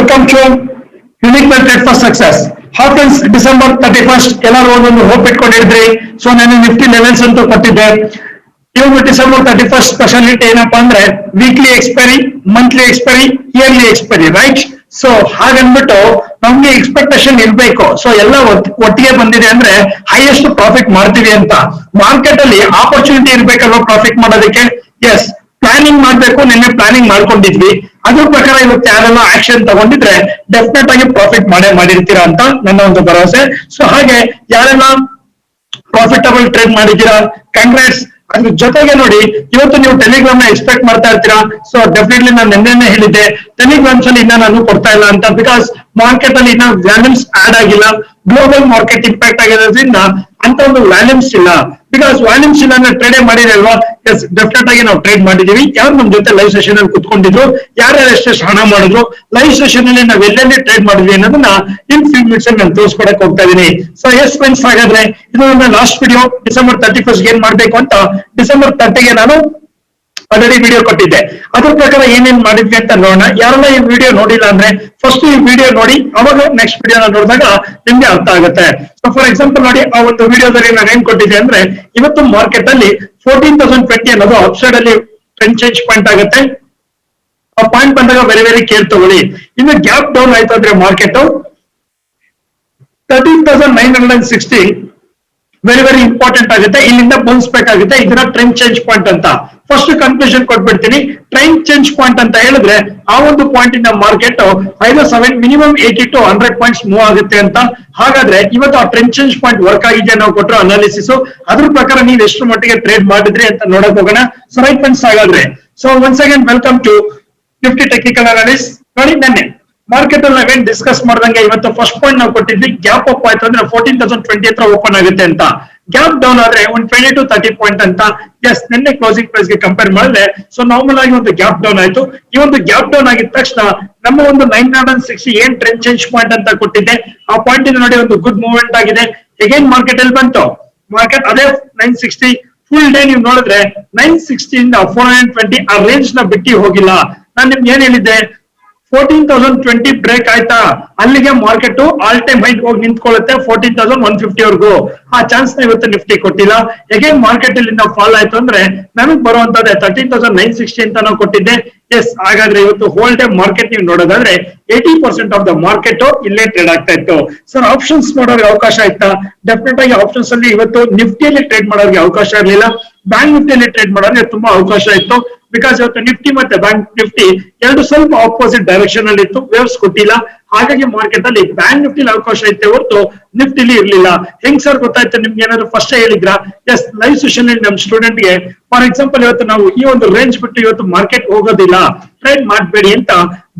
Welcome to unique method for success. Friends, December 31 ಎಲ್ಲರೂ ಒಂದೊಂದು hope ಇಟ್ಕೊಂಡಿದ್ರಿ. ಸೊ ನಾನು ನಿಫ್ಟಿ ಲೆವೆಲ್ಸ್ ಅಂತೂ ಕೊಟ್ಟಿದ್ದೆ. ಇವಾಗ ಡಿಸೆಂಬರ್ 31 ಸ್ಪೆಷಾಲಿಟಿ ಏನಪ್ಪಾ ಅಂದ್ರೆ weekly expiry, monthly expiry, yearly expiry, right? So ಹಾಗನ್ಬಿಟ್ಟು ನಮ್ಗೆ ಎಕ್ಸ್ಪೆಕ್ಟೇಷನ್ ಇರ್ಬೇಕು. ಸೊ ಎಲ್ಲ ಒಟ್ಟಿಗೆ ಬಂದಿದೆ ಅಂದ್ರೆ ಹೈಯೆಸ್ಟ್ ಪ್ರಾಫಿಟ್ ಮಾಡ್ತೀವಿ ಅಂತ. ಮಾರ್ಕೆಟ್ ಅಲ್ಲಿ ಆಪರ್ಚುನಿಟಿ ಇರ್ಬೇಕಲ್ವಾ ಪ್ರಾಫಿಟ್ ಮಾಡೋದಕ್ಕೆ? ಎಸ್, ಪ್ಲಾನಿಂಗ್ ಮಾಡ್ಬೇಕು. ನಿನ್ನೆ ಪ್ಲಾನಿಂಗ್ ಮಾಡ್ಕೊಂಡಿದ್ವಿ. ಅದ್ರ ಪ್ರಕಾರ ಇವತ್ತು ಯಾರೆಲ್ಲ ಆಕ್ಷನ್ ತಗೊಂಡಿದ್ರೆ ಡೆಫಿನೆಟ್ ಆಗಿ ಪ್ರಾಫಿಟ್ ಮಾಡಿರ್ತೀರಾ ಅಂತ ನನ್ನ ಒಂದು ಭರವಸೆ. ಸೊ ಹಾಗೆ ಯಾರೆಲ್ಲ ಪ್ರಾಫಿಟಬಲ್ ಟ್ರೇಡ್ ಮಾಡಿದ್ದೀರಾ, ಕಂಗ್ರಾಟ್ಸ್. ಅದ್ರ ಜೊತೆಗೆ ನೋಡಿ, ಇವತ್ತು ನೀವು ಟೆಲಿಗ್ರಾಮ್ ನ ಎಕ್ಸ್ಪೆಕ್ಟ್ ಮಾಡ್ತಾ ಇರ್ತೀರಾ. ಸೊ ಡೆಫಿನೆಟ್ಲಿ ನಾನು ನಿನ್ನೆ ಹೇಳಿದ್ದೆ, ಟೆಲಿಗ್ರಾಮ್ಸ್ ಅಲ್ಲಿ ಇನ್ನ ನಾನು ಕೊಡ್ತಾ ಇಲ್ಲ ಅಂತ. ಬಿಕಾಸ್ ಮಾರ್ಕೆಟ್ ಅಲ್ಲಿ ಇನ್ನ ವ್ಯಾಲ್ಯೂಮ್ಸ್ ಆಡ್ ಆಗಿಲ್ಲ. ಗ್ಲೋಬಲ್ ಮಾರ್ಕೆಟ್ ಇಂಪ್ಯಾಕ್ಟ್ ಆಗಿರೋದ್ರಿಂದ ಅಂತ ಒಂದು ವ್ಯಾಲ್ಯೂಮ್ಸ್ ಇಲ್ಲ. ಬಿಕಾಸ್ ವ್ಯಾಲ್ಯೂಮ್ಸ್ ಇಲ್ಲ ಅಂದ್ರೆ ಟ್ರೇಡ್ ಮಾಡಿರಲ್ವಾ? ಎಸ್, ಡೆಫಿನೆಟ್ ಆಗಿ ನಾವು ಟ್ರೇಡ್ ಮಾಡಿದೀವಿ. ಯಾರು ನಮ್ ಜೊತೆ ಲೈವ್ ಸೆಷನ್ ಅಲ್ಲಿ ಕುತ್ಕೊಂಡಿದ್ರು, ಯಾರ್ಯಾರು ಎಷ್ಟೆಷ್ಟು ಹಣ ಮಾಡಿದ್ರು, ಲೈವ್ ಸೆಷನ್ ಅಲ್ಲಿ ನಾವು ಎಲ್ಲೆಲ್ಲಿ ಟ್ರೇಡ್ ಮಾಡಿದ್ವಿ ಅನ್ನೋದನ್ನ ಇನ್ ಫ್ಯೂ ಮಿನಿಟ್ಸ್ ಅಲ್ಲಿ ನಾನು ತೋರಿಸ್ಕೊಡಕ್ ಹೋಗ್ತಾ ಇದೀನಿ. ಸೊ ಎಸ್ ಫ್ರೆಂಡ್ಸ್, ಹಾಗಾದ್ರೆ ಇದು ನನ್ನ ಲಾಸ್ಟ್ ವಿಡಿಯೋ. ಡಿಸೆಂಬರ್ 31 ಏನ್ ಮಾಡ್ಬೇಕು ಅಂತ ಡಿಸೆಂಬರ್ 30ಗೆ ನಾನು ಆಲ್ರೆಡಿ ವಿಡಿಯೋ ಕೊಟ್ಟಿದ್ದೆ. ಅದ್ರ ಪ್ರಕಾರ ಏನೇನ್ ಮಾಡಿದ್ವಿ ಅಂತ ನೋಡೋಣ. ಯಾರೆಲ್ಲ ಈ ವಿಡಿಯೋ ನೋಡಿಲ್ಲ ಅಂದ್ರೆ ಫಸ್ಟ್ ಈ ವಿಡಿಯೋ ನೋಡಿ, ಅವಾಗ ನೆಕ್ಸ್ಟ್ ವಿಡಿಯೋನ ನೋಡಿದಾಗ ನಿಮ್ಗೆ ಅರ್ಥ ಆಗುತ್ತೆ. ಸೊ ಫಾರ್ ಎಕ್ಸಾಂಪಲ್ ನೋಡಿ, ಆ ಒಂದು ವಿಡಿಯೋದಲ್ಲಿ ನಾನು ಏನ್ ಕೊಟ್ಟಿದ್ದೆ ಅಂದ್ರೆ ಇವತ್ತು ಮಾರ್ಕೆಟ್ ಅಲ್ಲಿ 14,020 ಅನ್ನೋದು ಅಪ್ಸೈಡ್ ಅಲ್ಲಿ ಟ್ರೆಂಡ್ ಚೇಂಜ್ ಪಾಯಿಂಟ್ ಆಗುತ್ತೆ. ಆ ಪಾಯಿಂಟ್ ಬಂದಾಗ ವೆರಿ ವೆರಿ ಕೇರ್ ತಗೊಳ್ಳಿ. ಇನ್ನು ಗ್ಯಾಪ್ ಡೌನ್ ಆಯ್ತು ಅಂದ್ರೆ ಮಾರ್ಕೆಟ್ 13,960 ವೆರಿ ವೆರಿ ಇಂಪಾರ್ಟೆಂಟ್ ಆಗುತ್ತೆ. ಇಲ್ಲಿಂದ ಬೌನ್ಸ್ ಬ್ಯಾಕ್ ಆಗುತ್ತೆ. ಇದನ್ನ ಟ್ರೆಂಡ್ ಚೇಂಜ್ ಪಾಯಿಂಟ್ ಅಂತ ಫಸ್ಟ್ ಕನ್ಕ್ಲೂಷನ್ ಕೊಟ್ಬಿಡ್ತೀನಿ. ಟ್ರೆಂಡ್ ಚೇಂಜ್ ಪಾಯಿಂಟ್ ಅಂತ ಹೇಳಿದ್ರೆ ಆ ಒಂದು ಪಾಯಿಂಟ್ ಇಂದ market 507 minimum 80 to 100 points move ಆಗುತ್ತೆ ಅಂತ. ಹಾಗಾದ್ರೆ ಇವತ್ತು ಆ ಟ್ರೆಂಡ್ ಚೇಂಜ್ ಪಾಯಿಂಟ್ ವರ್ಕ್ ಆಗಿದೆ ನಾವು ಕೊಟ್ಟರು ಅನಾಲಿಸಿಸ್. ಅದ್ರ ಪ್ರಕಾರ ನೀವು ಎಷ್ಟು ಮಟ್ಟಿಗೆ ಟ್ರೇಡ್ ಮಾಡಿದ್ರಿ ಅಂತ ನೋಡಕ್ ಹೋಗೋಣ. ಸೊ ರೈಟ್ ಫ್ರೆಂಡ್ಸ್, ಹಾಗಾದ್ರೆ so once again welcome to Nifty technical analysis. ನೋಡಿ, ನೆನ್ನೆ ಮಾರ್ಕೆಟ್ ಅಲ್ಲಿ ನಾವೇನ್ ಡಿಸ್ಕಸ್ ಮಾಡ್ದಂಗೆ ಇವತ್ತು ಫಸ್ಟ್ ಪಾಯಿಂಟ್ ನಾವು ಕೊಟ್ಟಿದ್ವಿ. ಗ್ಯಾಪ್ ಅಪ್ ಆಯ್ತು ಅಂದ್ರೆ 14,020 ಹತ್ರ ಓಪನ್ ಆಗುತ್ತೆ ಅಂತ. ಗ್ಯಾಪ್ ಡೌನ್ ಆದ್ರೆ 20 to 30 ಪಾಯಿಂಟ್ ಅಂತ. ಎಸ್, ನಿನ್ನೆ ಕ್ಲೋಸಿಂಗ್ ಪ್ರೈಸ್ ಗೆ ಕಂಪೇರ್ ಮಾಡಿದ್ರೆ ಸೊ ನಾರ್ಮಲ್ ಆಗಿ ಒಂದು ಗ್ಯಾಪ್ ಡೌನ್ ಆಯ್ತು. ಈ ಒಂದು ಗ್ಯಾಪ್ ಡೌನ್ ಆಗಿದ ತಕ್ಷಣ ನಮ್ಮ ಒಂದು 960 ಏನ್ ಟ್ರೆಂಡ್ ಚೇಂಜ್ ಪಾಯಿಂಟ್ ಅಂತ ಕೊಟ್ಟಿದ್ದೆ, ಆ ಪಾಯಿಂಟ್ ಇಂದ ನೋಡಿ ಒಂದು ಗುಡ್ ಮೂವ್ಮೆಂಟ್ ಆಗಿದೆ. ಅಗೇನ್ ಮಾರ್ಕೆಟ್ ಅಲ್ಲಿ ಬಂತು. ಮಾರ್ಕೆಟ್ ಅದೇ 960 ಫುಲ್ ಡೇ ನೀವು ನೋಡಿದ್ರೆ 960 ಇಂದ 420 ಆ ರೇಂಜ್ ನ ಬಿಟ್ಟು ಹೋಗಿಲ್ಲ. ನಾನು ನಿಮ್ಗೆ ಏನ್ ಹೇಳಿದ್ದೆ, 14,020 ಬ್ರೇಕ್ ಆಯ್ತಾ, ಅಲ್ಲಿಗೆ ಮಾರ್ಕೆಟ್ ಆಲ್ ಟೈಮ್ ಹೈ ಹೋಗಿ ನಿಂತ್ಕೊಳ್ಳುತ್ತೆ 14,150 ವರ್ಗೂ. ಆ ಚಾನ್ಸ್ ನ ಇವತ್ತು ನಿಫ್ಟಿ ಕೊಟ್ಟಿಲ್ಲ. ಅಗೇನ್ ಮಾರ್ಕೆಟ್ ಇಲ್ಲಿಂದ ಫಾಲ್ ಆಯ್ತು ಅಂದ್ರೆ ನಮಗೆ ಬರುವಂತದ್ದೇ 13,960 ಅಂತ ನಾವು ಕೊಟ್ಟಿದ್ದೆ. ಎಸ್, ಹಾಗಾದ್ರೆ ಇವತ್ತು ಹೋಲ್ ಟೈಮ್ ಮಾರ್ಕೆಟ್ ನೀವು ನೋಡೋದಾದ್ರೆ 80% ಆಫ್ ದ ಮಾರ್ಕೆಟ್ ಇಲ್ಲೇ ಟ್ರೇಡ್ ಆಗ್ತಾ ಇತ್ತು. ಸರ್, ಆಪ್ಷನ್ಸ್ ಮಾಡೋರಿಗೆ ಅವಕಾಶ ಆಯ್ತಾ? ಡೆಫಿನೆಟ್ ಆಗಿ ಆಪ್ಷನ್ಸ್ ಅಲ್ಲಿ ಇವತ್ತು ನಿಫ್ಟಿಯಲ್ಲಿ ಟ್ರೇಡ್ ಮಾಡೋರಿಗೆ ಅವಕಾಶ ಇರಲಿಲ್ಲ. ಬ್ಯಾಂಕ್ ನಿಫ್ಟಿಯಲ್ಲಿ ಟ್ರೇಡ್ ಮಾಡೋರಿಗೆ ತುಂಬಾ ಅವಕಾಶ ಇತ್ತು. ಬಿಕಾಸ್ ಇವತ್ತು ನಿಫ್ಟಿ ಮತ್ತೆ ಬ್ಯಾಂಕ್ ನಿಫ್ಟಿ ಎರಡು ಸ್ವಲ್ಪ ಆಪೋಸಿಟ್ ಡೈರೆಕ್ಷನ್ ಅಲ್ಲಿ ಇತ್ತು, ವೇವ್ಸ್ ಕೊಟ್ಟಿಲ್ಲ. ಹಾಗಾಗಿ ಮಾರ್ಕೆಟ್ ಅಲ್ಲಿ ಬ್ಯಾಂಕ್ ನಿಫ್ಟಿಲಿ ಅವಕಾಶ ಇತ್ತೆ ಹೊರತು ನಿಫ್ಟಿಲಿ ಇರ್ಲಿಲ್ಲ. ಹೆಂಗ್ ಸರ್ ಗೊತ್ತಾಯ್ತು ನಿಮ್ಗೆ? ಏನಾದ್ರು ಫಸ್ಟ್ ಹೇಳಿದ್ರ? ಎಸ್, ಲೈವ್ ಸೆಷನ್ ಅಲ್ಲಿ ನಮ್ ಸ್ಟೂಡೆಂಟ್ ಗೆ ಫಾರ್ ಎಕ್ಸಾಂಪಲ್ ಇವತ್ತು ನಾವು ಈ ಒಂದು ರೇಂಜ್ ಬಿಟ್ಟು ಇವತ್ತು ಮಾರ್ಕೆಟ್ ಹೋಗೋದಿಲ್ಲ, ಟ್ರೇಡ್ ಮಾಡಬೇಡಿ ಅಂತ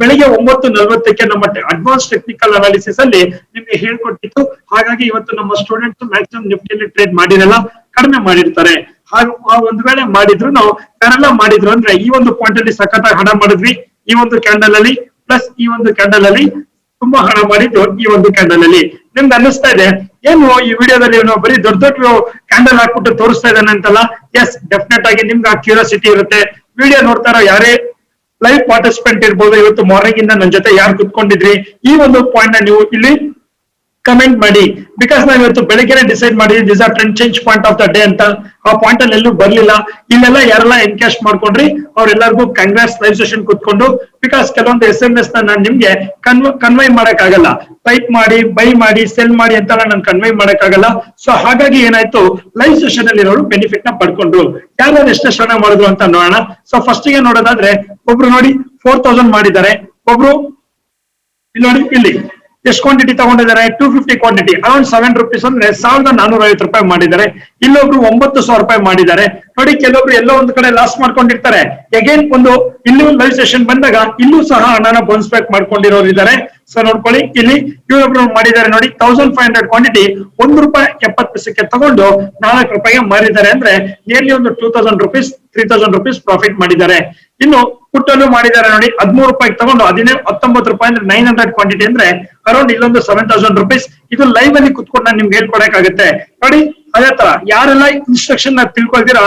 ಬೆಳಿಗ್ಗೆ 9:40ಕ್ಕೆ ನಮ್ಮ ಅಡ್ವಾನ್ಸ್ ಟೆಕ್ನಿಕಲ್ ಅನಾಲಿಸಿಸ್ ಅಲ್ಲಿ ನಿಮ್ಗೆ ಹೇಳ್ಕೊಟ್ಟಿತ್ತು. ಹಾಗಾಗಿ ಇವತ್ತು ನಮ್ಮ ಸ್ಟೂಡೆಂಟ್ಸ್ ಮ್ಯಾಕ್ಸಿಮಮ್ ನಿಫ್ಟಿಯಲ್ಲಿ ಟ್ರೇಡ್ ಮಾಡಿರಲ್ಲ, ಕಡಿಮೆ ಮಾಡಿರ್ತಾರೆ. ಹಾಗೂ ಆ ಒಂದು ವೇಳೆ ಮಾಡಿದ್ರು ನಾವು ಯಾರೆಲ್ಲ ಮಾಡಿದ್ರು ಅಂದ್ರೆ ಈ ಒಂದು ಪಾಯಿಂಟ್ ಅಲ್ಲಿ ಸಖತ್ತಾಗಿ ಹಣ ಮಾಡಿದ್ವಿ. ಈ ಒಂದು ಕ್ಯಾಂಡಲ್ ಅಲ್ಲಿ ಪ್ಲಸ್ ಈ ಒಂದು ಕ್ಯಾಂಡಲ್ ಅಲ್ಲಿ ತುಂಬಾ ಹಣ ಮಾಡಿದ್ದು ಈ ಒಂದು ಕ್ಯಾಂಡಲ್ ಅಲ್ಲಿ. ನಿಮ್ಗೆ ಅನ್ನಿಸ್ತಾ ಇದೆ ಏನು ಈ ವಿಡಿಯೋದಲ್ಲಿ ಬರೀ ದೊಡ್ಡ ದೊಡ್ಡ ಕ್ಯಾಂಡಲ್ ಹಾಕ್ಬಿಟ್ಟು ತೋರಿಸ್ತಾ ಇದ್ದಾನೆ ಅಂತಲ್ಲ? ಎಸ್, ಡೆಫಿನೆಟ್ ಆಗಿ ನಿಮ್ಗೆ ಆ ಕ್ಯೂರಿಯಾಸಿಟಿ ಇರುತ್ತೆ. ವಿಡಿಯೋ ನೋಡ್ತಾರೋ ಯಾರೇ ಲೈವ್ ಪಾರ್ಟಿಸಿಪೆಂಟ್ ಇರ್ಬೋದು, ಇವತ್ತು ಮಾರ್ನಿಂಗ್ ಇಂದ ನನ್ನ ಜೊತೆ ಯಾರು ಕುತ್ಕೊಂಡಿದ್ರಿ ಈ ಒಂದು ಪಾಯಿಂಟ್ ನ ನೀವು ಇಲ್ಲಿ ಕಮೆಂಟ್ ಮಾಡಿ. ಬಿಕಾಸ್ ನಾವು ಇವತ್ತು ಬೆಳಗ್ಗೆನೆ ಡಿಸೈಡ್ ಮಾಡಿದ್ವಿ this are trend change point of the day ಅಂತ. ಆ ಪಾಯಿಂಟ್ ಅಲ್ಲಿ ಎಲ್ಲೂ ಬರ್ಲಿಲ್ಲ. ಇಲ್ಲೆಲ್ಲ ಯಾರೆಲ್ಲ ಎನ್ಕ್ಯಾಶ್ ಮಾಡ್ಕೊಂಡ್ರಿ ಅವ್ರೆಲ್ಲರಿಗೂ ಕಂಗ್ರಾಟ್ಸ್ ಲೈವ್ ಸೆಷನ್ ಕುತ್ಕೊಂಡು. ಬಿಕಾಸ್ ಕೆಲವೊಂದು SMS ನ ನಾನು ನಿಮ್ಗೆ ಕನ್ವೈ ಮಾಡಕ್ ಆಗಲ್ಲ. ಟೈಪ್ ಮಾಡಿ, ಬೈ ಮಾಡಿ, ಸೆಲ್ ಮಾಡಿ ಅಂತ ನಾನು ಕನ್ವೈ ಮಾಡಕ್ ಆಗಲ್ಲ. ಸೊ ಹಾಗಾಗಿ ಏನಾಯ್ತು, ಲೈವ್ ಸೆಷನ್ ಅಲ್ಲಿ ಇರೋರು ಬೆನಿಫಿಟ್ ನ ಪಡ್ಕೊಂಡ್ರು. ಯಾರು ಎಷ್ಟೆಷ್ಟು ಹಣ ಮಾಡಿದ್ರು ಅಂತ ನೋಡೋಣ. ಸೊ ಫಸ್ಟ್ ಗೆ ನೋಡೋದಾದ್ರೆ ಒಬ್ರು ನೋಡಿ 4,000 ಮಾಡಿದ್ದಾರೆ. ಒಬ್ರು ಇಲ್ಲಿ ನೋಡಿ, ಇಲ್ಲಿ ಎಷ್ಟು ಕ್ವಾಂಟಿಟಿ ತಗೊಂಡಿದ್ದಾರೆ? 250 ಕ್ವಾಂಟಿಟಿ, ಅರೌಂಡ್ 7 rupees ಅಂದ್ರೆ 1,450 ರೂಪಾಯಿ ಮಾಡಿದ್ದಾರೆ. ಇಲ್ಲೊಬ್ರು 9,000 ರೂಪಾಯಿ ಮಾಡಿದ್ದಾರೆ. ನೋಡಿ, ಕೆಲವೊಬ್ರು ಎಲ್ಲೋ ಒಂದು ಕಡೆ ಲಾಸ್ ಮಾಡ್ಕೊಂಡಿರ್ತಾರೆ. ಅಗೇನ್ ಒಂದು ಇಲ್ಲೂ ಲೈವ್ ಸೆಷನ್ ಬಂದಾಗ ಇಲ್ಲೂ ಸಹ ಹಣನ ಬೌನ್ಸ್ ಬ್ಯಾಕ್ ಮಾಡ್ಕೊಂಡಿರೋರು ಇದ್ದಾರೆ. ಸೊ ನೋಡ್ಕೊಳ್ಳಿ, ಇಲ್ಲಿ ಇವರೊಬ್ರು ಮಾಡಿದ್ದಾರೆ ನೋಡಿ 1,500 ಕ್ವಾಂಟಿಟಿ ₹1.70 ತಗೊಂಡು 4 ರೂಪಾಯಿಗೆ ಮಾರಿದ್ದಾರೆ. ಅಂದ್ರೆ ನಿಯರ್ಲಿ ಒಂದು 2,000 rupees 3,000 rupees ಪ್ರಾಫಿಟ್ ಮಾಡಿದ್ದಾರೆ. ಇನ್ನು ಪುಟ್ಟಲ್ಲೂ ಮಾಡಿದ್ದಾರೆ ನೋಡಿ 13 ರೂಪಾಯಿಗೆ ತಗೊಂಡು 19 ರೂಪಾಯಿ ಅಂದ್ರೆ 900 ಕ್ವಾಂಟಿಟಿ ಅಂದ್ರೆ ಅರೌಂಡ್ ಇಲ್ಲೊಂದು 7,000 rupees. ಇದು ಲೈವ್ ಅಲ್ಲಿ ಕುತ್ಕೊಂಡು ನಾನು ನಿಮ್ಗೆ ಹೇಳ್ಕೊಡಕ್ಕಾಗುತ್ತೆ. ನೋಡಿ, ಅದೇ ತರ ಯಾರೆಲ್ಲ ಇನ್ಸ್ಟ್ರಕ್ಷನ್ ನ ತಿಳ್ಕೊಳ್ತೀರಾ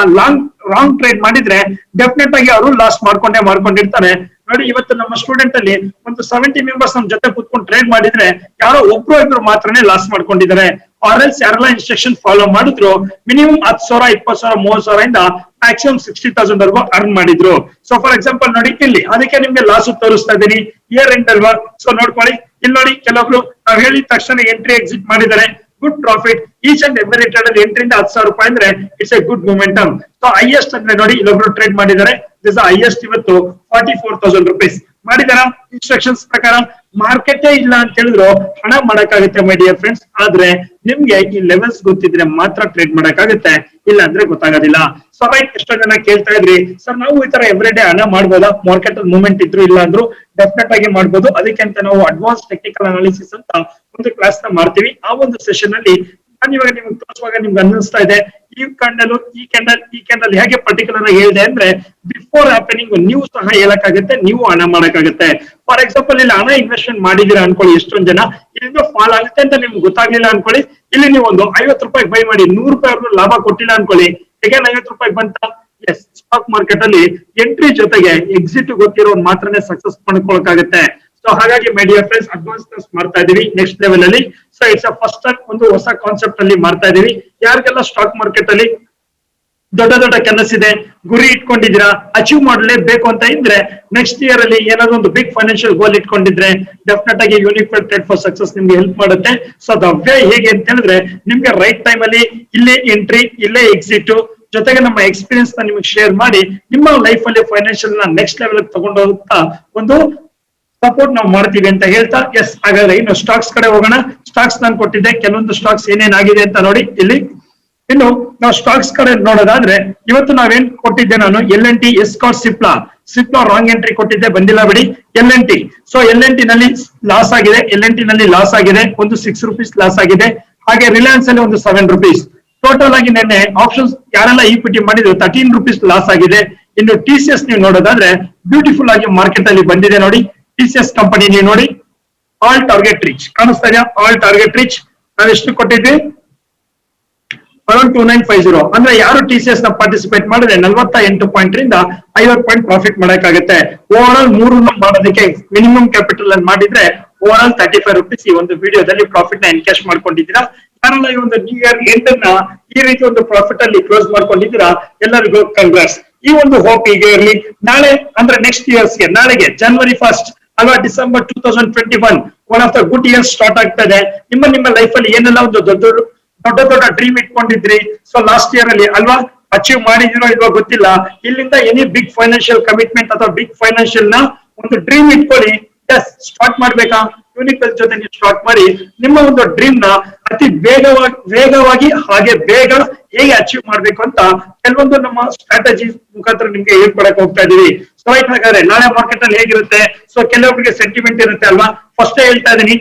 ರಾಂಗ್ ಟ್ರೇಡ್ ಮಾಡಿದ್ರೆ ಡೆಫಿನೆಟ್ ಆಗಿ ಅವರು ಲಾಸ್ ಮಾಡ್ಕೊಂಡಿರ್ತಾರೆ. ನೋಡಿ ಇವತ್ತು ನಮ್ಮ ಸ್ಟೂಡೆಂಟ್ ಅಲ್ಲಿ ಒಂದು 70 ಮೆಂಬರ್ಸ್ ನಮ್ ಜೊತೆ ಕೂತ್ಕೊಂಡು ಟ್ರೇಡ್ ಮಾಡಿದ್ರೆ ಯಾರೋ ಒಬ್ರು ಇಬ್ರು ಮಾತ್ರನೇ ಲಾಸ್ ಮಾಡ್ಕೊಂಡಿದ್ದಾರೆ. ಆರ್ ಎಲ್ಸ್ ಯಾರೆಲ್ಲ ಇನ್ಸ್ಟ್ರಕ್ಷನ್ ಫಾಲೋ ಮಾಡಿದ್ರು ಮಿನಿಮಮ್ 10,000, 20,000, 30,000 ಇಂದ ಮ್ಯಾಕ್ಸಿಮಮ್ 60,000 ವರೆಗೂ ಅರ್ನ್ ಮಾಡಿದ್ರು. ಸೊ ಫಾರ್ ಎಕ್ಸಾಂಪಲ್ ನೋಡಿ ಇಲ್ಲಿ ಅದಕ್ಕೆ ನಿಮ್ಗೆ ಲಾಸ್ ತೋರಿಸ್ತಾ ಇದೀನಿ, ಇಯರ್ ಎಂಡ್ ಅಲ್ವಾ. ಸೊ ನೋಡ್ಕೊಳ್ಳಿ ಇಲ್ಲಿ ನೋಡಿ ಕೆಲವೊಬ್ರು ನಾವ್ ಹೇಳಿದ ತಕ್ಷಣ ಎಂಟ್ರಿ ಎಕ್ಸಿಟ್ ಮಾಡಿದ್ದಾರೆ, good profit. Each and every trade ಅಲ್ಲಿ ಎಂಟ್ರಿಂದ 10,000 ರೂಪಾಯಿ ಅಂದ್ರೆ it's A good momentum. So highest ಅಂದ್ರೆ ನೋಡಿ ಇಲ್ಲೊಬ್ರು ಟ್ರೇಡ್ ಮಾಡಿದ್ದಾರೆ, ದಿಸ್ ಹೈಯೆಸ್ಟ್ ಇವತ್ತು 44,000 rupees ಮಾಡಿದಾರ. ಇನ್ಸ್ಟ್ರಕ್ಷನ್ಸ್ ಪ್ರಕಾರ ಮಾರ್ಕೆಟೇ ಇಲ್ಲ ಅಂತ ಹೇಳಿದ್ರು ಹಣ ಮಾಡಕ್ಕಾಗುತ್ತೆ ಮೈ ಡಿಯರ್ ಫ್ರೆಂಡ್ಸ್. ಆದ್ರೆ ನಿಮ್ಗೆ ಈ ಲೆವೆಲ್ಸ್ ಗೊತ್ತಿದ್ರೆ ಮಾತ್ರ ಟ್ರೇಡ್ ಮಾಡಕ್ಕಾಗುತ್ತೆ, ಇಲ್ಲ ಅಂದ್ರೆ ಗೊತ್ತಾಗೋದಿಲ್ಲ. ಸೊ ರೈಟ್, ಎಷ್ಟೋ ಜನ ಕೇಳ್ತಾ ಇದ್ರಿ ಸರ್ ನಾವು ಈ ತರ ಎವ್ರಿ ಡೇ ಹಣ ಮಾಡ್ಬೋದಾ, ಮಾರ್ಕೆಟ್ ಅಲ್ಲಿ ಮೂವ್ಮೆಂಟ್ ಇದ್ರು ಇಲ್ಲ ಅಂದ್ರು ಡೆಫಿನೆಟ್ ಆಗಿ ಮಾಡ್ಬೋದು. ಅದಕ್ಕೆ ಅಂತ ನಾವು ಅಡ್ವಾನ್ಸ್ ಟೆಕ್ನಿಕಲ್ ಅನಾಲಿಸಿಸ್ ಅಂತ ಒಂದು ಕ್ಲಾಸ್ ನ ಮಾಡ್ತೀವಿ. ಆ ಒಂದು ಸೆಷನ್ ಅಲ್ಲಿ ನಾನು ಇವಾಗ ನಿಮ್ಗೆ ತೋರಿಸುವಾಗ ನಿಮ್ಗೆ ಅನ್ನಿಸ್ತಾ ಇದೆ ಈ ಕ್ಯಾಂಡಲ್ ಹೇಗೆ ಪರ್ಟಿಕ್ಯುಲರ್ ಆಗಿ ಹೇಳಿದೆ ಅಂದ್ರೆ ಬಿಫೋರ್ ಹ್ಯಾಪನಿಂಗ್ ನೀವು ಸಹ ಹೇಳಕ್ಕಾಗುತ್ತೆ, ನೀವು ಹಣ ಮಾಡಕ್ಕಾಗುತ್ತೆ. ಫಾರ್ ಎಕ್ಸಾಂಪಲ್ ಇಲ್ಲಿ ಹಣ ಇನ್ವೆಸ್ಟ್ಮೆಂಟ್ ಮಾಡಿದೀರಾ ಅನ್ಕೊಳ್ಳಿ, ಎಷ್ಟೊಂದ್ ಜನ ಇಲ್ಲಿಂದ ಫಾಲ್ ಆಗುತ್ತೆ ಅಂತ ನಿಮ್ಗೆ ಗೊತ್ತಾಗ್ಲಿಲ್ಲ ಅನ್ಕೊಳ್ಳಿ, ಇಲ್ಲಿ ನೀವು ಒಂದು 50 ರೂಪಾಯಿ ಬೈ ಮಾಡಿ 100 ರೂಪಾಯಿ ಲಾಭ ಕೊಟ್ಟಿಲ್ಲ ಅನ್ಕೊಳ್ಳಿ, ಹೇಗೆ 50 ರೂಪಾಯಿ ಬಂತ. ಎಸ್, ಸ್ಟಾಕ್ ಮಾರ್ಕೆಟ್ ಅಲ್ಲಿ ಎಂಟ್ರಿ ಜೊತೆಗೆ ಎಕ್ಸಿಟ್ ಗೊತ್ತಿರೋ ಮಾತ್ರನೇ ಸಕ್ಸಸ್ ಮಾಡ್ಕೊಳಕ್ಕಾಗುತ್ತೆ. ಸೊ ಹಾಗಾಗಿ my dear friends advance class ಮಾಡ್ತಾ ಇದೀವಿ ನೆಕ್ಸ್ಟ್ ಲೆವೆಲ್ ಅಲ್ಲಿ. ಸೊ ಇಟ್ಸ್ ಫಸ್ಟ್ ಒಂದು ಹೊಸ ಕಾನ್ಸೆಪ್ಟ್ ಅಲ್ಲಿ ಮಾಡ್ತಾ ಇದೀವಿ. ಯಾರಿಗೆಲ್ಲ ಸ್ಟಾಕ್ ಮಾರ್ಕೆಟ್ ಅಲ್ಲಿ ದೊಡ್ಡ ಕನಸಿದೆ, ಗುರಿ ಇಟ್ಕೊಂಡಿದ್ದೀರಾ, ಅಚೀವ್ ಮಾಡಲೇಬೇಕು ಅಂತ ಇದ್ರೆ ನೆಕ್ಸ್ಟ್ ಇಯರ್ ಅಲ್ಲಿ ಏನಾದ್ರು ಒಂದು ಬಿಗ್ ಫೈನಾನ್ಷಿಯಲ್ ಗೋಲ್ ಇಟ್ಕೊಂಡಿದ್ರೆ ಡೆಫಿನೆಟ್ ಆಗಿ ಯೂನಿಫೈಡ್ ಟ್ರೇಡ್ ಫಾರ್ ಸಕ್ಸಸ್ ನಿಮ್ಗೆ ಹೆಲ್ಪ್ ಮಾಡುತ್ತೆ. ಸೊ ಅದು ಅವ್ಯ ಹೇಗೆ ಅಂತ ಹೇಳಿದ್ರೆ ನಿಮ್ಗೆ ರೈಟ್ ಟೈಮ್ ಅಲ್ಲಿ ಇಲ್ಲೇ ಎಂಟ್ರಿ, ಇಲ್ಲೇ ಎಕ್ಸಿಟ್ ಜೊತೆಗೆ ನಮ್ಮ ಎಕ್ಸ್ಪೀರಿಯನ್ಸ್ ನ ನಿಮಗೆ ಶೇರ್ ಮಾಡಿ ನಿಮ್ಮ ಲೈಫ್ ಅಲ್ಲಿ ಫೈನಾನ್ಷಿಯಲ್ ನ ನೆಕ್ಸ್ಟ್ ಲೆವೆಲ್ ತಗೊಂಡು ಹೋಗುತ್ತಾ ಒಂದು ಸಪೋರ್ಟ್ ನಾವು ಮಾಡ್ತೀವಿ ಅಂತ ಹೇಳ್ತಾ, ಎಸ್ ಹಾಗಾದ್ರೆ ಇನ್ನು ಸ್ಟಾಕ್ಸ್ ಕಡೆ ಹೋಗೋಣ. ಸ್ಟಾಕ್ಸ್ ನಾನು ಕೊಟ್ಟಿದ್ದೆ, ಕೆಲವೊಂದು ಸ್ಟಾಕ್ಸ್ ಏನೇನಾಗಿದೆ ಅಂತ ನೋಡಿ ಇಲ್ಲಿ. ಇನ್ನು ನಾವು ಸ್ಟಾಕ್ಸ್ ಕಡೆ ನೋಡೋದಾದ್ರೆ ಇವತ್ತು ನಾವೇನ್ ಕೊಟ್ಟಿದ್ದೆ ನಾನು LNT, escort, Cipla wrong entry ಕೊಟ್ಟಿದ್ದೆ, ಬಂದಿಲ್ಲ ಬಿಡಿ. LNT, ಸೊ LNT ನಲ್ಲಿ ಲಾಸ್ ಆಗಿದೆ, LNT ನಲ್ಲಿ ಲಾಸ್ ಆಗಿದೆ, ಒಂದು 6 rupees ಲಾಸ್ ಆಗಿದೆ. ಹಾಗೆ ರಿಲಯನ್ಸ್ ಅಲ್ಲಿ ಒಂದು 7 rupees. ಟೋಟಲ್ ಆಗಿ ನಿನ್ನೆ ಆಪ್ಷನ್ಸ್ ಯಾರೆಲ್ಲ ಈಕ್ವಿಟಿ ಮಾಡಿದ್ರು 13 rupees ಲಾಸ್ ಆಗಿದೆ. ಇನ್ನು TCS ನೀವು ನೋಡೋದಾದ್ರೆ ಬ್ಯೂಟಿಫುಲ್ ಆಗಿ ಮಾರ್ಕೆಟ್ ಅಲ್ಲಿ ಬಂದಿದೆ ನೋಡಿ. TCS ಕಂಪನಿ ನೀವು ನೋಡಿ, ಆಲ್ ಟಾರ್ಗೆಟ್ ರೀಚ್ ಕಾಣಿಸ್ತಾ ಇದೆಯಾ? ಆಲ್ ಟಾರ್ಗೆಟ್ ರೀಚ್ ನಾವು ಎಷ್ಟು ಕೊಟ್ಟಿದ್ವಿ? ಅರೌಂಡ್ 2950. ಅಂದ್ರೆ ಯಾರು TCS ನ ಪಾರ್ಟಿಸಿಪೇಟ್ ಮಾಡಿದ್ರೆ 48 ಪಾಯಿಂಟ್ ರಿಂದ 50 ಪಾಯಿಂಟ್ ಪ್ರಾಫಿಟ್ ಮಾಡಕ್ಕಾಗುತ್ತೆ. ಓವರ್ ಆಲ್ 3 ಮಾಡೋದಕ್ಕೆ ಮಿನಿಮಮ್ ಕ್ಯಾಪಿಟಲ್ ಅಲ್ಲಿ ಮಾಡಿದ್ರೆ ಓವರ್ ಆಲ್ 35 rupees ಈ ಒಂದು ವಿಡಿಯೋದಲ್ಲಿ ಪ್ರಾಫಿಟ್ ನ ಎನ್ಕ್ಯಾಶ್ ಮಾಡ್ಕೊಂಡಿದ್ದೀರಾ. ಯಾರೆಲ್ಲ ಈ ಒಂದು ನ್ಯೂ ಇಯರ್ ಎಂಡ್ ಅನ್ನ ಈ ರೀತಿ ಒಂದು ಪ್ರಾಫಿಟ್ ಅಲ್ಲಿ ಕ್ಲೋಸ್ ಮಾಡ್ಕೊಂಡಿದ್ದೀರಾ, ಎಲ್ಲರಿಗೂ ಕಂಗ್ರಾಟ್ಸ್. ಈ ಒಂದು ಹೋಪ್ ಹೀಗೆ ಇರಲಿ. ನಾಳೆ ಅಂದ್ರೆ ನೆಕ್ಸ್ಟ್ ಇಯರ್ಸ್ಗೆ ನಾಳೆಗೆ January 1st ಅಲ್ವಾ, December 2021 one of the good year start ಆಗ್ತಾ ಇದೆ. ನಿಮ್ಮ ಲೈಫ್ ಅಲ್ಲಿ ಏನೆಲ್ಲ ಒಂದು ದೊಡ್ಡ ಡ್ರೀಮ್ ಇಟ್ಕೊಂಡಿದ್ರಿ, ಸೊ ಲಾಸ್ಟ್ ಇಯರ್ ಅಲ್ಲಿ ಅಲ್ವಾ ಅಚೀವ್ ಮಾಡಿದಿರೋ ಇಲ್ವಾ ಗೊತ್ತಿಲ್ಲ. ಇಲ್ಲಿಂದ ಎನಿ ಬಿಗ್ ಫೈನಾನ್ಷಿಯಲ್ ಕಮಿಟ್ಮೆಂಟ್ ಅಥವಾ ಬಿಗ್ ಫೈನಾನ್ಷಿಯಲ್ ನ ಒಂದು ಡ್ರೀಮ್ ಇಟ್ಕೊಳ್ಳಿ. ಸ್ಟಾರ್ಟ್ ಮಾಡ್ಬೇಕಾ? ಯೂನಿಕ್ವೆಲ್ ಜೊತೆ ನೀವು ಸ್ಟಾರ್ಟ್ ಮಾಡಿ ನಿಮ್ಮ ಒಂದು ಡ್ರೀಮ್ ನ ಅತಿ ವೇಗವಾಗಿ ಹಾಗೆ ಬೇಗ ಹೇಗೆ ಅಚೀವ್ ಮಾಡ್ಬೇಕು ಅಂತ ಕೆಲವೊಂದು ನಮ್ಮ ಸ್ಟ್ರಾಟಜಿ ಮುಖಾಂತರ ನಿಮ್ಗೆ ಹೇಳ್ಕೊಡಕ್ ಹೋಗ್ತಾ ಇದೀವಿ. ಸೊ ರೈಟ್, ಹಾಗಾದ್ರೆ ನಾಳೆ ಮಾರ್ಕೆಟ್ ಅಲ್ಲಿ ಹೇಗಿರುತ್ತೆ? ಸೊ ಕೆಲವೊಬ್ಬರಿಗೆ ಸೆಂಟಿಮೆಂಟ್ ಇರುತ್ತೆ ಅಲ್ವಾ. ಫಸ್ಟ್ ಹೇಳ್ತಾ ಇದೀನಿ,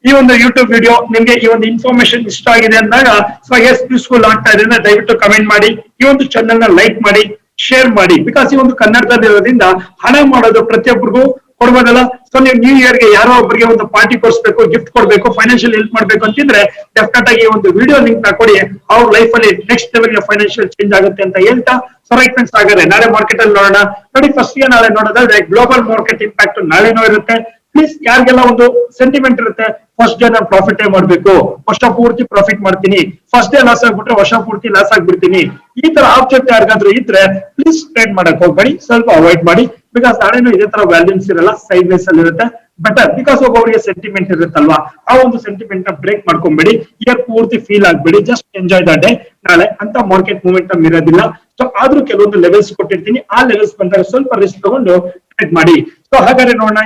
ಈ ಒಂದು ಯೂಟ್ಯೂಬ್ ವಿಡಿಯೋ ನಿಮ್ಗೆ ಈ ಒಂದು ಇನ್ಫಾರ್ಮೇಶನ್ ಇಷ್ಟ ಆಗಿದೆ ಅಂದಾಗ ಸೊ ಎಸ್ ಯೂಸ್ಫುಲ್ ಆಗ್ತಾ ಇದೆ ಅಂದ್ರೆ ದಯವಿಟ್ಟು ಕಮೆಂಟ್ ಮಾಡಿ, ಈ ಒಂದು ಚಾನೆಲ್ ನ ಲೈಕ್ ಮಾಡಿ, ಶೇರ್ ಮಾಡಿ. ಬಿಕಾಸ್ ಈ ಒಂದು ಕನ್ನಡದಲ್ಲಿ ಇರೋದ್ರಿಂದ ಹಣ ಮಾಡೋದು ಪ್ರತಿಯೊಬ್ಬರಿಗೂ ಕೊಡ್ಬೋದಲ್ಲ. ಸೊ ನೀವು ನ್ಯೂ ಇಯರ್ ಗೆ ಯಾರೋ ಒಬ್ಬರಿಗೆ ಒಂದು ಪಾರ್ಟಿ ಕೊಡಿಸ್ಬೇಕು, ಗಿಫ್ಟ್ ಕೊಡ್ಬೇಕು, ಫೈನಾನ್ಷಿಯಲ್ ಹೆಲ್ಪ್ ಮಾಡ್ಬೇಕು ಅಂತಿದ್ರೆ ಡೆಫಿನೆಟ್ ಆಗಿ ಒಂದು ವಿಡಿಯೋ ಲಿಂಕ್ ನ ಕೊಡಿ. ಅವ್ರ ಲೈಫ್ ಅಲ್ಲಿ ನೆಕ್ಸ್ಟ್ ಲೆವೆಲ್ ಫೈನಾನ್ಷಿಯಲ್ ಚೇಂಜ್ ಆಗುತ್ತೆ ಅಂತ ಹೇಳ್ತಾ, ಸೊ ರೈಟ್ ಫ್ರೆಂಡ್ಸ್ ಹಾಗಾದ್ರೆ ನಾಳೆ ಮಾರ್ಕೆಟ್ ಅಲ್ಲಿ ನೋಡೋಣ. ನೋಡಿ ಫಸ್ಟ್ ಗೆ ನಾಳೆ ನೋಡೋದಾದ್ರೆ ಗ್ಲೋಬಲ್ ಮಾರ್ಕೆಟ್ ಇಂಪ್ಯಾಕ್ಟ್ ನಾಳೆನೂ ಇರುತ್ತೆ. ಪ್ಲೀಸ್ ಯಾರಿಗೆಲ್ಲ ಒಂದು ಸೆಂಟಿಮೆಂಟ್ ಇರುತ್ತೆ, ಫಸ್ಟ್ ಡೇ ನಾನು ಪ್ರಾಫಿಟ್ ಮಾಡ್ಬೇಕು, ವರ್ಷ ಪೂರ್ತಿ ಪ್ರಾಫಿಟ್ ಮಾಡ್ತೀನಿ, ಫಸ್ಟ್ ಡೇ ಲಾಸ್ ಆಗ್ಬಿಟ್ರೆ ವರ್ಷ ಪೂರ್ತಿ ಲಾಸ್ ಆಗ್ಬಿಡ್ತೀನಿ, ಈ ತರ ಆಬ್ಜೆಕ್ಟ್ ಯಾರಿಗಾದ್ರೂ ಇದ್ರೆ ಪ್ಲೀಸ್ ಟ್ರೇಡ್ ಮಾಡಕ್ ಹೋಗ್ಬೇಡಿ, ಸ್ವಲ್ಪ ಅವಾಯ್ಡ್ ಮಾಡಿ. ಬಿಕಾಸ್ ನಾಳೆನೂ ಇದೇ ತರ ವ್ಯಾಲ್ಯೂಸ್ ಇರಲ್ಲ, ಸೈಡ್ ವೇಸ್ ಅಲ್ಲಿ ಇರುತ್ತೆ. ಬೆಟರ್ ಬಿಕಾಸ್ ಒಬ್ಬೊಬ್ಬರಿಗೆ ಸೆಂಟಿಮೆಂಟ್ ಇರುತ್ತಲ್ವಾ, ಆ ಒಂದು ಸೆಂಟಿಮೆಂಟ್ ನ ಬ್ರೇಕ್ ಮಾಡ್ಕೊಂಬೇಡಿ, ಇಯರ್ ಪೂರ್ತಿ ಫೀಲ್ ಆಗ್ಬೇಡಿ, ಜಸ್ಟ್ ಎಂಜಾಯ್ ದ ಡೇ. ನಾಳೆ ಅಂತ ಮಾರ್ಕೆಟ್ ಮೂವ್ಮೆಂಟ್ ಇರೋದಿಲ್ಲ. ಸೊ ಆದ್ರೂ ಕೆಲವೊಂದು ಲೆವೆಲ್ಸ್ ಕೊಟ್ಟಿರ್ತೀನಿ, ಆ ಲೆವೆಲ್ಸ್ ಬಂದಾಗ ಸ್ವಲ್ಪ ರಿಸ್ಕ್ ತಗೊಂಡು ಟ್ರೇಡ್ ಮಾಡಿ. ಸೊ ಹಾಗಾದ್ರೆ ನೋಡೋಣ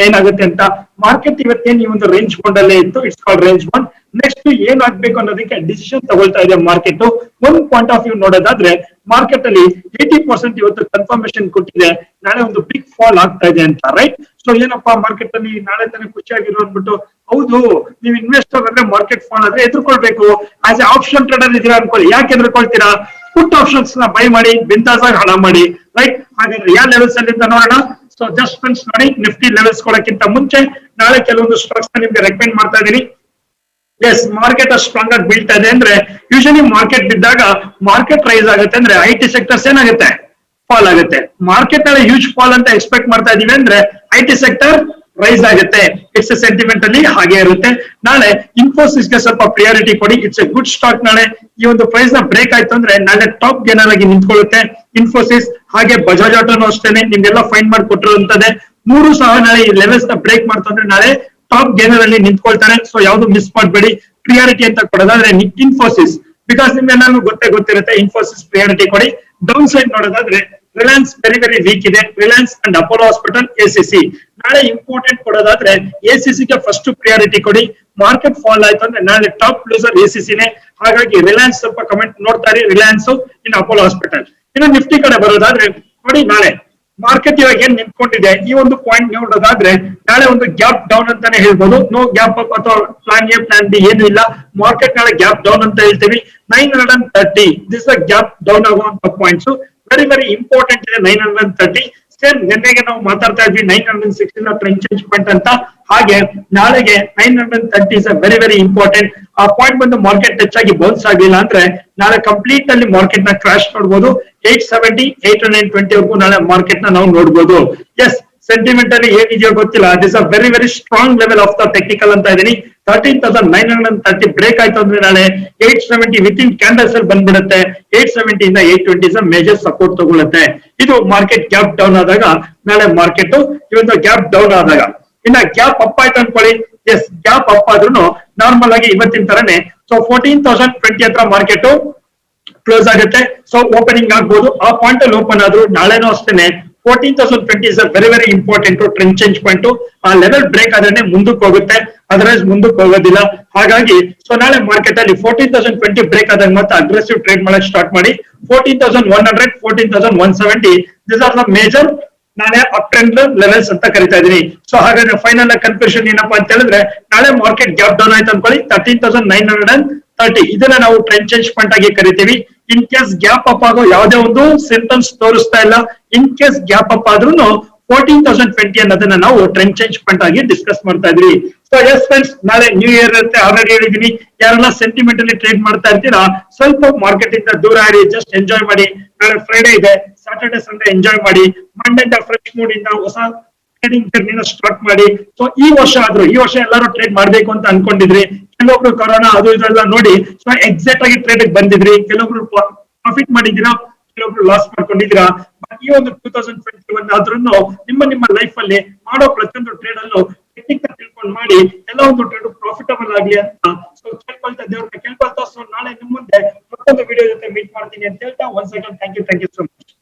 ಏನಾಗುತ್ತೆ ಅಂತ. ಮಾರ್ಕೆಟ್ ಇವತ್ತೇನು ಈ ಒಂದು ರೇಂಜ್ ಬಾಂಡ್ ಅಲ್ಲೇ ಇತ್ತು, it's called range bond. Next ಏನ್ ಆಗ್ಬೇಕು ಅನ್ನೋದಕ್ಕೆ ಡಿಸಿಷನ್ ತಗೊಳ್ತಾ ಇದೆ ಮಾರ್ಕೆಟ್. ಒಂದ್ ಪಾಯಿಂಟ್ ಆಫ್ ವ್ಯೂ ನೋಡೋದಾದ್ರೆ ಮಾರ್ಕೆಟ್ ಅಲ್ಲಿ 80% ಇವತ್ತು ಕನ್ಫರ್ಮೇಶನ್ ಕೊಟ್ಟಿದೆ, ನಾಳೆ ಒಂದು ಬಿಗ್ ಫಾಲ್ ಆಗ್ತಾ ಇದೆ ಅಂತ. ರೈಟ್, ಸೊ ಏನಪ್ಪಾ ಮಾರ್ಕೆಟ್ ಅಲ್ಲಿ ನಾಳೆ ತಾನೇ ಖುಷಿಯಾಗಿರೋ ಅಂದ್ಬಿಟ್ಟು, ಹೌದು ನೀವು ಇನ್ವೆಸ್ಟರ್ ಅಂದ್ರೆ ಮಾರ್ಕೆಟ್ ಫಾಲ್ ಆದ್ರೆ ಎದುರ್ಕೊಳ್ಬೇಕು. ಆಸ್ ಎ ಆಪ್ಷನ್ ಟ್ರೇಡರ್ ಇದೀರಾ ಅನ್ಕೊಳ್ಳಿ, ಯಾಕೆ ಎದುರ್ಕೊಳ್ತೀರಾ? ಪುಟ್ ಆಪ್ಷನ್ಸ್ ನ ಬೈ ಮಾಡಿ, ಬಿಂದಾಸ್ ಆಗಿ ಹಣ ಮಾಡಿ. ರೈಟ್, ಹಾಗಾದ್ರೆ ಯಾವ ಲೆವೆಲ್ಸ್ ಅಲ್ಲಿ ಅಂತ ನೋಡೋಣ. ಸೊ ಜಸ್ಟ್ ಫ್ರೆಂಡ್ಸ್ ನೋಡಿ, ನಿಫ್ಟಿ ಲೆವೆಲ್ಸ್ ಕೊಡಕ್ಕಿಂತ ಮುಂಚೆ ನಾಳೆ ಕೆಲವೊಂದು ಸ್ಟಾಕ್ಸ್ ನಿಮ್ಗೆ ರೆಕಮೆಂಡ್ ಮಾಡ್ತಾ ಇದೀನಿ. ಎಸ್, ಮಾರ್ಕೆಟ್ ಅಷ್ಟು ಸ್ಟ್ರಾಂಗ್ ಆಗಿ ಬೀಳ್ತಾ ಇದೆ ಅಂದ್ರೆ ಯೂಶಲಿ ಮಾರ್ಕೆಟ್ ಬಿದ್ದಾಗ ಮಾರ್ಕೆಟ್ ರೈಸ್ ಆಗುತ್ತೆ ಅಂದ್ರೆ IT ಸೆಕ್ಟರ್ಸ್ ಏನಾಗುತ್ತೆ, ಫಾಲ್ ಆಗುತ್ತೆ. ಮಾರ್ಕೆಟ್ ನಲ್ಲಿ ಹ್ಯೂಜ್ ಫಾಲ್ ಅಂತ ಎಕ್ಸ್ಪೆಕ್ಟ್ ಮಾಡ್ತಾ ಇದೀವಿ ಅಂದ್ರೆ IT ಸೆಕ್ಟರ್ ರೈಸ್ ಆಗುತ್ತೆ. ಇಟ್ಸ್ ಸೆಂಟಿಮೆಂಟ್ ಅಲ್ಲಿ ಹಾಗೆ ಇರುತ್ತೆ. ನಾಳೆ ಇನ್ಫೋಸಿಸ್ ಗೆ ಸ್ವಲ್ಪ ಪ್ರಿಯಾರಿಟಿ ಕೊಡಿ. It's A good stock. ನಾಳೆ ಈ ಒಂದು ಪ್ರೈಸ್ ನ ಬ್ರೇಕ್ ಆಯ್ತು ಅಂದ್ರೆ ನಾಳೆ ಟಾಪ್ ಗೇನರ್ ಆಗಿ ನಿಂತ್ಕೊಳ್ಳುತ್ತೆ ಇನ್ಫೋಸಿಸ್. ಹಾಗೆ ಬಜಾಜ್ ಆಟೋನು ಅಷ್ಟೇನೆ ನಿಮ್ಗೆಲ್ಲ ಫೈಂಡ್ ಮಾಡಿ ಕೊಟ್ಟಿರುವಂತದ್ದೇ. ಮೂರು ಸಹ ನಾಳೆ ಈ ಲೆವೆಲ್ಸ್ ನ ಬ್ರೇಕ್ ಮಾಡ್ತು ಅಂದ್ರೆ ನಾಳೆ ಟಾಪ್ ಗೇನರ್ ಅಲ್ಲಿ ನಿಂತ್ಕೊಳ್ತಾರೆ. ಸೊ ಯಾವ್ದು ಮಿಸ್ ಮಾಡಬೇಡಿ. ಪ್ರಿಯಾರಿಟಿ ಅಂತ ಕೊಡೋದಾದ್ರೆ ಇನ್ಫೋಸಿಸ್, ಬಿಕಾಸ್ ನಿಮ್ಗೆಲ್ಲಾನು ಗೊತ್ತಿರುತ್ತೆ. ಇನ್ಫೋಸಿಸ್ ಪ್ರಿಯಾರಿಟಿ ಕೊಡಿ. ಡೌನ್ ಸೈಡ್ ನೋಡೋದಾದ್ರೆ ರಿಲಯನ್ಸ್ ವೆರಿ ವೀಕ್ ಇದೆ. Reliance and Apollo hospital, ACC. ನಾಳೆ ಇಂಪಾರ್ಟೆಂಟ್ ಕೊಡೋದಾದ್ರೆ ACC ಗೆ ಫಸ್ಟ್ ಪ್ರಿಯಾರಿಟಿ ಕೊಡಿ. ಮಾರ್ಕೆಟ್ ಫಾಲ್ ಆಯ್ತು ಅಂದ್ರೆ ನಾಳೆ ಟಾಪ್ ಲೂಸರ್ ACC ನೇ. ಹಾಗಾಗಿ ರಿಲಯನ್ಸ್ ಸ್ವಲ್ಪ ಕಮೆಂಟ್ ನೋಡ್ತಾ ಇರಿ. ರಿಲಯನ್ಸ್ ಇನ್ ಅಪೋಲೋ ಹಾಸ್ಪಿಟಲ್. ಇನ್ನು ನಿಫ್ಟಿ ಕಡೆ ಬರೋದಾದ್ರೆ ನೋಡಿ, ನಾಳೆ ಮಾರ್ಕೆಟ್ ಇವಾಗ ಏನ್ ನಿಂತ್ಕೊಂಡಿದೆ ಈ ಒಂದು ಪಾಯಿಂಟ್ ನೋಡೋದಾದ್ರೆ ನಾಳೆ ಒಂದು ಗ್ಯಾಪ್ ಡೌನ್ ಅಂತಾನೆ ಹೇಳ್ಬೋದು. ನೋ ಗ್ಯಾಪ್ ಅಪ್ ಅಥವಾ ಪ್ಲಾನ್ ಎ ಪ್ಲಾನ್ ಬಿ ಏನು ಇಲ್ಲ. ಮಾರ್ಕೆಟ್ ನಾಳೆ ಗ್ಯಾಪ್ ಡೌನ್ ಅಂತ ಹೇಳ್ತೀವಿ. 930 ದಿಸ್ ಗ್ಯಾಪ್ ಡೌನ್ ಆಗುವಂತ ಪಾಯಿಂಟ್ಸ್ ವೆರಿ ಇಂಪಾರ್ಟೆಂಟ್ ಇದೆ. 930 ಸೇಮ್ ನಿನ್ನೆಗೆ ನಾವು ಮಾತಾಡ್ತಾ ಇದ್ವಿ 960 ಟ್ರೆಂಡ್ ಚೇಂಜ್ ಪಾಯಿಂಟ್ ಅಂತ. ಹಾಗೆ ನಾಳೆಗೆ 930 ಇಸ್ ವೆರಿ ಇಂಪಾರ್ಟೆಂಟ್. ಆ ಪಾಯಿಂಟ್ ಬಂದು ಮಾರ್ಕೆಟ್ ಟಚ್ ಆಗಿ ಬೌನ್ಸ್ ಆಗಿಲ್ಲ ಅಂದ್ರೆ ನಾಳೆ ಕಂಪ್ಲೀಟ್ ಅಲ್ಲಿ ಮಾರ್ಕೆಟ್ ನ ಕ್ರಾಶ್ ನೋಡಬಹುದು. 870 820 ವರೆಗೂ ನಾಳೆ ಮಾರ್ಕೆಟ್ ನ ನಾವು ನೋಡಬಹುದು. ಎಸ್, ಸೆಂಟಿಮೆಂಟ್ ಅಲ್ಲಿ ಏನಿದೆಯೋ ಗೊತ್ತಿಲ್ಲ. This a very strong level of the technical ಅಂತ ಇದೀನಿ. 13,930 ಬ್ರೇಕ್ ಆಯ್ತು ಅಂದ್ರೆ ನಾಳೆ 870 ವಿತ್ ಇನ್ ಕ್ಯಾಂಡಲ್ಸ್ ಅಲ್ಲಿ ಬಂದ್ಬಿಡುತ್ತೆ. 870 ಇಂದ 820 ಮೇಜರ್ ಸಪೋರ್ಟ್ ತಗೊಳುತ್ತೆ. ಇದು ಮಾರ್ಕೆಟ್ ಗ್ಯಾಪ್ ಡೌನ್ ಆದಾಗ ನಾಳೆ ಮಾರ್ಕೆಟ್ ಈ ಒಂದು ಗ್ಯಾಪ್ ಡೌನ್ ಆದಾಗ. ಇನ್ನ ಗ್ಯಾಪ್ ಅಪ್ ಆಯ್ತು ಅನ್ಕೊಳ್ಳಿ. ಎಸ್, ಗ್ಯಾಪ್ ಅಪ್ ಆದ್ರೂ ನಾರ್ಮಲ್ ಆಗಿ ಇವತ್ತಿನ ತರನೇ. ಸೊ 14,020 ಹತ್ರ ಮಾರ್ಕೆಟ್ ಕ್ಲೋಸ್ ಆಗುತ್ತೆ. ಸೊ ಓಪನಿಂಗ್ ಆಗ್ಬೋದು. ಆ ಪಾಯಿಂಟ್ ಅಲ್ಲಿ ಓಪನ್ ಆದ್ರೂ ನಾಳೆನೂ ಅಷ್ಟೇನೆ 14,020 is very important trend change point. ಆ ಲೆವೆಲ್ ಬ್ರೇಕ್ ಆದ್ರೆ ಮುಂದಕ್ಕೆ ಹೋಗುತ್ತೆ, ಅದರ್ವೈಸ್ ಮುಂದಕ್ಕೆ ಹೋಗೋದಿಲ್ಲ. ಹಾಗಾಗಿ ಸೊ ನಾಳೆ ಮಾರ್ಕೆಟ್ ಅಲ್ಲಿ 14,020 ಬ್ರೇಕ್ ಆದಾಗ ಮತ್ತೆ ಅಗ್ರೆಸಿವ್ ಟ್ರೇಡ್ ಮಾಡಕ್ ಸ್ಟಾರ್ಟ್ ಮಾಡಿ. 14,100 14,170 ದಿಸ್ ಆರ್ ದ ಮೇಜರ್ ನಾಳೆ ಅಪ್ ಟ್ರೆಂಡ್ ಲೆವೆಲ್ಸ್ ಅಂತ ಕರಿತಾ ಇದೀನಿ. ಸೊ ಹಾಗಾದ್ರೆ ಫೈನಲ್ ಕನ್ಕ್ಲೂಷನ್ ಏನಪ್ಪಾ ಅಂತ ಹೇಳಿದ್ರೆ ನಾಳೆ ಮಾರ್ಕೆಟ್ ಗ್ಯಾಪ್ ಡೌನ್ ಆಯ್ತು ಅನ್ಕೊಳ್ಳಿ. 13,930 ಇದನ್ನ ನಾವು ಟ್ರೆಂಡ್ ಚೇಂಜ್ ಪಾಯಿಂಟ್ ಆಗಿ ಕರಿತೀವಿ. ಇನ್ ಕೇಸ್ ಗ್ಯಾಪ್ ಅಪ್ ಆಗೋ ಯಾವುದೇ ಒಂದು ಸಿಂಪ್ಟಮ್ಸ್ ತೋರಿಸ್ತಾ ಇಲ್ಲ. ಇನ್ ಕೇಸ್ ಗ್ಯಾಪ್ ಅಪ್ ಆದ್ರೂ 14,020 ಅನ್ನೋದನ್ನ ನಾವು ಟ್ರೆಂಡ್ ಚೇಂಜ್ ಪಾಯಿಂಟ್ ಆಗಿ ಡಿಸ್ಕಸ್ ಮಾಡ್ತಾ ಇದ್ವಿ. ಸೊ ಎಸ್ ಫ್ರೆಂಡ್ಸ್, ನಾಳೆ ನ್ಯೂ ಇಯರ್ ಇರುತ್ತೆ. ಆಲ್ರೆಡಿ ಹೇಳಿದೀನಿ. ಯಾರೆಲ್ಲ ಸೆಂಟಿಮೆಂಟ್ ಅಲ್ಲಿ ಟ್ರೇಡ್ ಮಾಡ್ತಾ ಇರ್ತೀರಾ ಸ್ವಲ್ಪ ಮಾರ್ಕೆಟ್ ಇಂದ ದೂರ ಆಡಿ, ಜಸ್ಟ್ ಎಂಜಾಯ್ ಮಾಡಿ. ನಾಳೆ ಫ್ರೈಡೆ ಇದೆ, ಸ್ಯಾಟರ್ಡೆ ಸಂಡೇ ಎಂಜಾಯ್ ಮಾಡಿ. ಮಂಡೇ ಇಂದ ಫ್ರೆಶ್ ಮೂಡ್ ಇಂದ ಹೊಸ ಟ್ರೇಡಿಂಗ್ ಜರ್ನಿನ ಸ್ಟಾರ್ಟ್ ಮಾಡಿ. ಸೊ ಈ ವರ್ಷ ಎಲ್ಲರೂ ಟ್ರೇಡ್ ಮಾಡ್ಬೇಕು ಅಂತ ಅನ್ಕೊಂಡಿದ್ರಿ. ಕೆಲವೊಬ್ರು ಕೊರೋನಾ ಅದು ಇದೆಲ್ಲ ನೋಡಿ ಸೊ ಎಕ್ಸಾಕ್ಟ್ ಆಗಿ ಟ್ರೇಡ್ ಬಂದಿದ್ರಿ. ಕೆಲವೊಬ್ರು ಪ್ರಾಫಿಟ್ ಮಾಡಿದ್ದೀರಾ, ಕೆಲವೊಬ್ರು ಲಾಸ್ ಮಾಡ್ಕೊಂಡಿದ್ದೀರಾ. ಈ ಒಂದು 2021 ಆದ್ರೂ ನಿಮ್ಮ ಲೈಫ್ ಅಲ್ಲಿ ಮಾಡೋ ಪ್ರತಿಯೊಂದು ಟ್ರೇಡ್ ಅಲ್ಲೂ ಟೆಕ್ನಿಕ್ ತಿಳ್ಕೊಂಡು ಮಾಡಿ ಎಲ್ಲ ಒಂದು ಟ್ರೇಡ್ ಪ್ರಾಫಿಟಬಲ್ ಆಗ್ಲಿ ಅಂತ ಸೊ ದೇವ್ರನ್ನ ಕೇಳ್ಕೊಳ್ತಾ. ಸೊ ನಾಳೆ ನಿಮ್ಮ ಮುಂದೆ ಮತ್ತೊಂದು ವಿಡಿಯೋ ಜೊತೆ ಮೀಟ್ ಮಾಡ್ತೀನಿ ಅಂತ ಹೇಳ್ತಾ, one second thank you so much.